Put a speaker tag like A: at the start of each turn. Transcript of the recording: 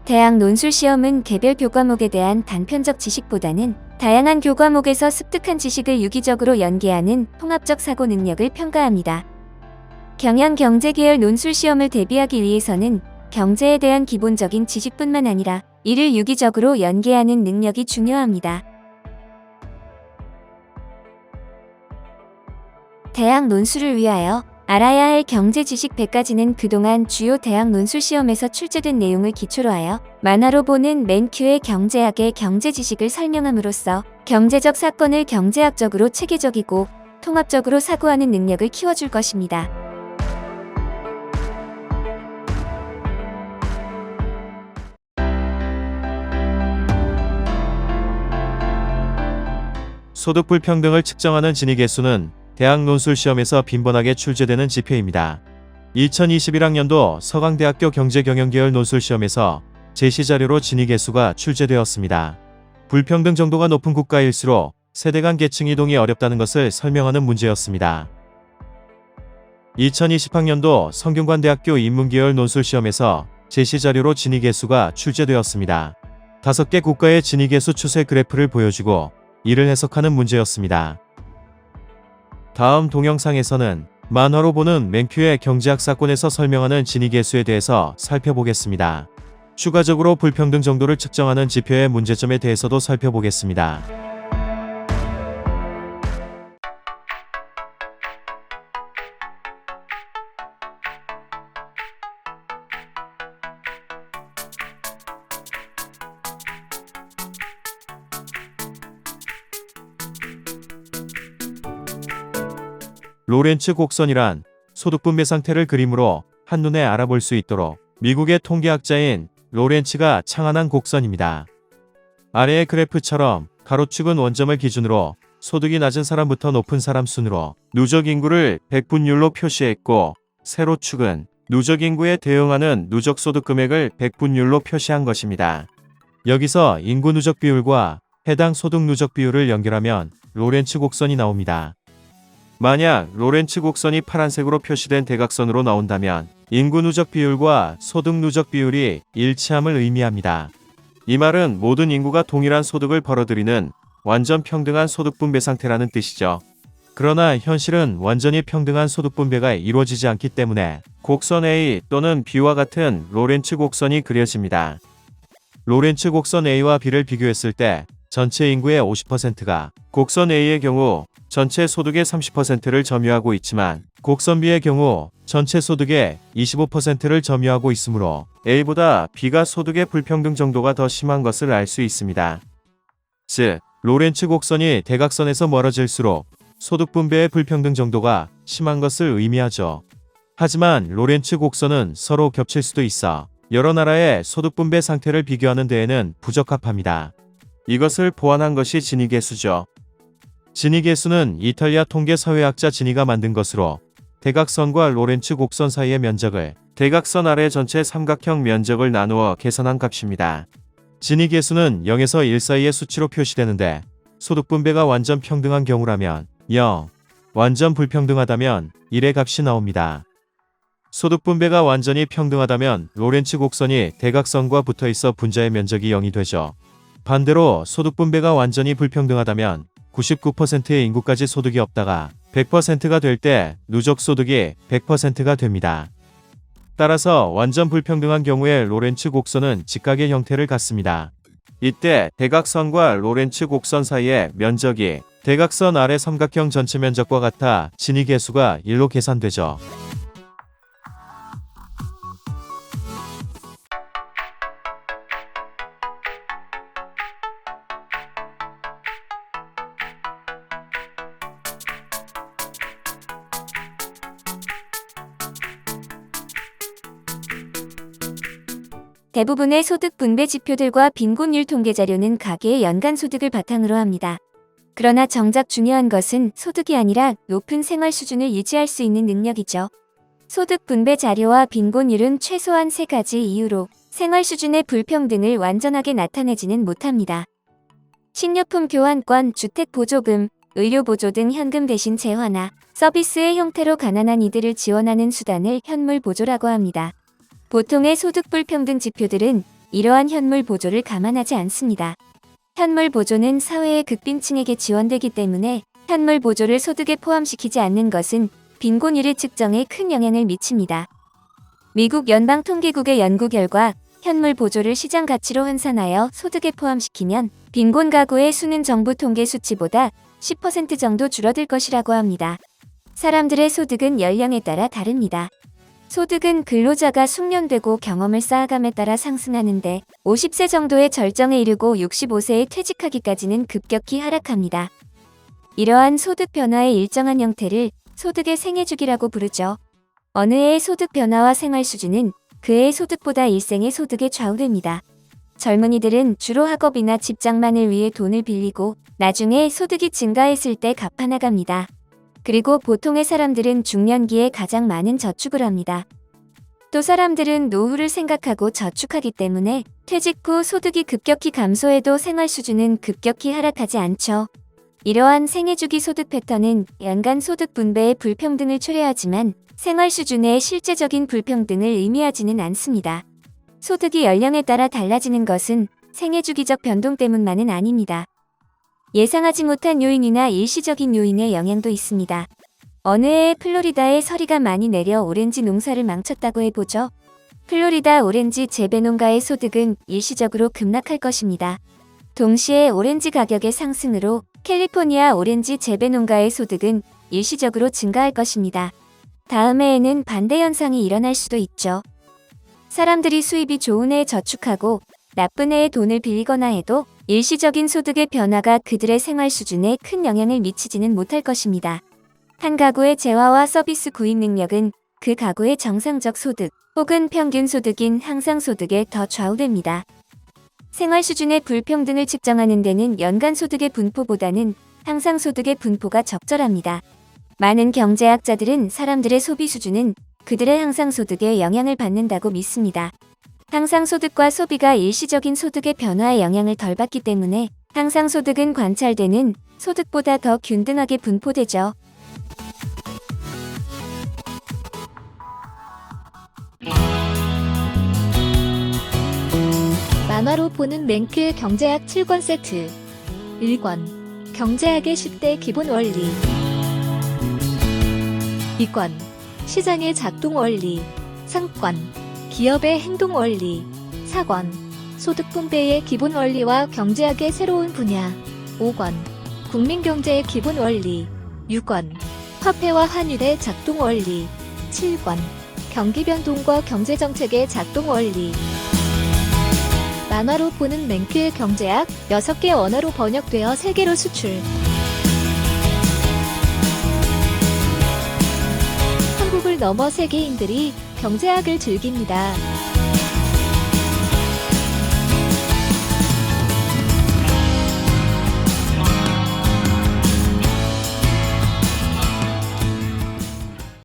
A: 대학 논술시험은 개별 교과목에 대한 단편적 지식보다는 다양한 교과목에서 습득한 지식을 유기적으로 연계하는 통합적 사고 능력을 평가합니다. 경영 경제 계열 논술시험을 대비하기 위해서는 경제에 대한 기본적인 지식뿐만 아니라 이를 유기적으로 연계하는 능력이 중요합니다. 대학 논술을 위하여 알아야 할 경제 지식 100가지는 그동안 주요 대학 논술 시험에서 출제된 내용을 기초로 하여 만화로 보는 맨큐의 경제학의 경제 지식을 설명함으로써 경제적 사건을 경제학적으로 체계적이고 통합적으로 사고하는 능력을 키워줄 것입니다.
B: 소득 불평등을 측정하는 지니계수는 대학 논술 시험에서 빈번하게 출제되는 지표입니다. 2021학년도 서강대학교 경제경영계열 논술 시험에서 제시자료로 지니계수가 출제되었습니다. 불평등 정도가 높은 국가일수록 세대 간 계층 이동이 어렵다는 것을 설명하는 문제였습니다. 2020학년도 성균관대학교 인문계열 논술 시험에서 제시자료로 지니계수가 출제되었습니다. 5개 국가의 지니계수 추세 그래프를 보여주고 이를 해석하는 문제였습니다. 다음 동영상에서는 만화로 보는 맨큐의 경제학 사건에서 설명하는 지니계수에 대해서 살펴보겠습니다. 추가적으로 불평등 정도를 측정하는 지표의 문제점에 대해서도 살펴보겠습니다. 로렌츠 곡선이란 소득분배 상태를 그림으로 한눈에 알아볼 수 있도록 미국의 통계학자인 로렌츠가 창안한 곡선입니다. 아래의 그래프처럼 가로축은 원점을 기준으로 소득이 낮은 사람부터 높은 사람 순으로 누적 인구를 백분율로 표시했고, 세로축은 누적 인구에 대응하는 누적 소득 금액을 백분율로 표시한 것입니다. 여기서 인구 누적 비율과 해당 소득 누적 비율을 연결하면 로렌츠 곡선이 나옵니다. 만약 로렌츠 곡선이 파란색으로 표시된 대각선으로 나온다면 인구 누적 비율과 소득 누적 비율이 일치함을 의미합니다. 이 말은 모든 인구가 동일한 소득을 벌어들이는 완전 평등한 소득 분배 상태라는 뜻이죠. 그러나 현실은 완전히 평등한 소득 분배가 이루어지지 않기 때문에 곡선 A 또는 B와 같은 로렌츠 곡선이 그려집니다. 로렌츠 곡선 A와 B를 비교했을 때 전체 인구의 50%가 곡선 A의 경우 전체 소득의 30%를 점유하고 있지만 곡선 B의 경우 전체 소득의 25%를 점유하고 있으므로 A보다 B가 소득의 불평등 정도가 더 심한 것을 알 수 있습니다. 즉, 로렌츠 곡선이 대각선에서 멀어질수록 소득 분배의 불평등 정도가 심한 것을 의미하죠. 하지만 로렌츠 곡선은 서로 겹칠 수도 있어 여러 나라의 소득 분배 상태를 비교하는 데에는 부적합합니다. 이것을 보완한 것이 지니계수죠. 지니계수는 이탈리아 통계 사회학자 지니가 만든 것으로 대각선과 로렌츠 곡선 사이의 면적을 대각선 아래 전체 삼각형 면적을 나누어 계산한 값입니다. 지니계수는 0에서 1 사이의 수치로 표시되는데 소득 분배가 완전 평등한 경우라면 0, 완전 불평등하다면 1의 값이 나옵니다. 소득 분배가 완전히 평등하다면 로렌츠 곡선이 대각선과 붙어 있어 분자의 면적이 0이 되죠. 반대로 소득 분배가 완전히 불평등하다면 99%의 인구까지 소득이 없다가 100%가 될 때 누적 소득이 100%가 됩니다. 따라서 완전 불평등한 경우에 로렌츠 곡선은 직각의 형태를 갖습니다. 이때 대각선과 로렌츠 곡선 사이의 면적이 대각선 아래 삼각형 전체 면적과 같아 지니계수가 1로 계산되죠.
A: 대부분의 소득 분배 지표들과 빈곤율 통계 자료는 가계의 연간 소득을 바탕으로 합니다. 그러나 정작 중요한 것은 소득이 아니라 높은 생활 수준을 유지할 수 있는 능력이죠. 소득 분배 자료와 빈곤율은 최소한 3가지 이유로 생활 수준의 불평등을 완전하게 나타내지는 못합니다. 식료품 교환권, 주택 보조금, 의료 보조 등 현금 대신 재화나 서비스의 형태로 가난한 이들을 지원하는 수단을 현물 보조라고 합니다. 보통의 소득 불평등 지표들은 이러한 현물 보조를 감안하지 않습니다. 현물 보조는 사회의 극빈층에게 지원되기 때문에 현물 보조를 소득에 포함시키지 않는 것은 빈곤율의 측정에 큰 영향을 미칩니다. 미국 연방통계국의 연구 결과 현물 보조를 시장 가치로 환산하여 소득에 포함시키면 빈곤 가구의 수는 정부 통계 수치보다 10% 정도 줄어들 것이라고 합니다. 사람들의 소득은 연령에 따라 다릅니다. 소득은 근로자가 숙련되고 경험을 쌓아감에 따라 상승하는데 50세 정도의 절정에 이르고 65세에 퇴직하기까지는 급격히 하락합니다. 이러한 소득 변화의 일정한 형태를 소득의 생애주기라고 부르죠. 어느 해의 소득 변화와 생활 수준은 그 해의 소득보다 일생의 소득에 좌우됩니다. 젊은이들은 주로 학업이나 직장만을 위해 돈을 빌리고 나중에 소득이 증가했을 때 갚아나갑니다. 그리고 보통의 사람들은 중년기에 가장 많은 저축을 합니다. 또 사람들은 노후를 생각하고 저축하기 때문에 퇴직 후 소득이 급격히 감소해도 생활 수준은 급격히 하락하지 않죠. 이러한 생애주기 소득 패턴은 연간 소득 분배의 불평등을 초래하지만 생활 수준의 실제적인 불평등을 의미하지는 않습니다. 소득이 연령에 따라 달라지는 것은 생애주기적 변동 때문만은 아닙니다. 예상하지 못한 요인이나 일시적인 요인의 영향도 있습니다. 어느 해에 플로리다에 서리가 많이 내려 오렌지 농사를 망쳤다고 해보죠. 플로리다 오렌지 재배 농가의 소득은 일시적으로 급락할 것입니다. 동시에 오렌지 가격의 상승으로 캘리포니아 오렌지 재배 농가의 소득은 일시적으로 증가할 것입니다. 다음 해에는 반대 현상이 일어날 수도 있죠. 사람들이 수입이 좋은 해에 저축하고 나쁜 해에 돈을 빌리거나 해도 일시적인 소득의 변화가 그들의 생활 수준에 큰 영향을 미치지는 못할 것입니다. 한 가구의 재화와 서비스 구입 능력은 그 가구의 정상적 소득 혹은 평균 소득인 항상소득에 더 좌우됩니다. 생활 수준의 불평등을 측정하는 데는 연간 소득의 분포보다는 항상소득의 분포가 적절합니다. 많은 경제학자들은 사람들의 소비 수준은 그들의 항상소득에 영향을 받는다고 믿습니다. 항상소득과 소비가 일시적인 소득의 변화에 영향을 덜 받기 때문에 항상소득은 관찰되는 소득보다 더 균등하게 분포되죠.
C: 만화로 보는 맹크의 경제학 7권 세트. 1권 경제학의 10대 기본 원리. 2권 시장의 작동 원리. 3권 기업의 행동 원리. 4권 소득 분배의 기본 원리와 경제학의 새로운 분야. 5권 국민경제의 기본 원리. 6권 화폐와 환율의 작동 원리. 7권 경기 변동과 경제정책의 작동 원리. 만화로 보는 맹크의 경제학 6개 언어로 번역되어 세계로 수출. 한국을 넘어 세계인들이 경제학을 즐깁니다.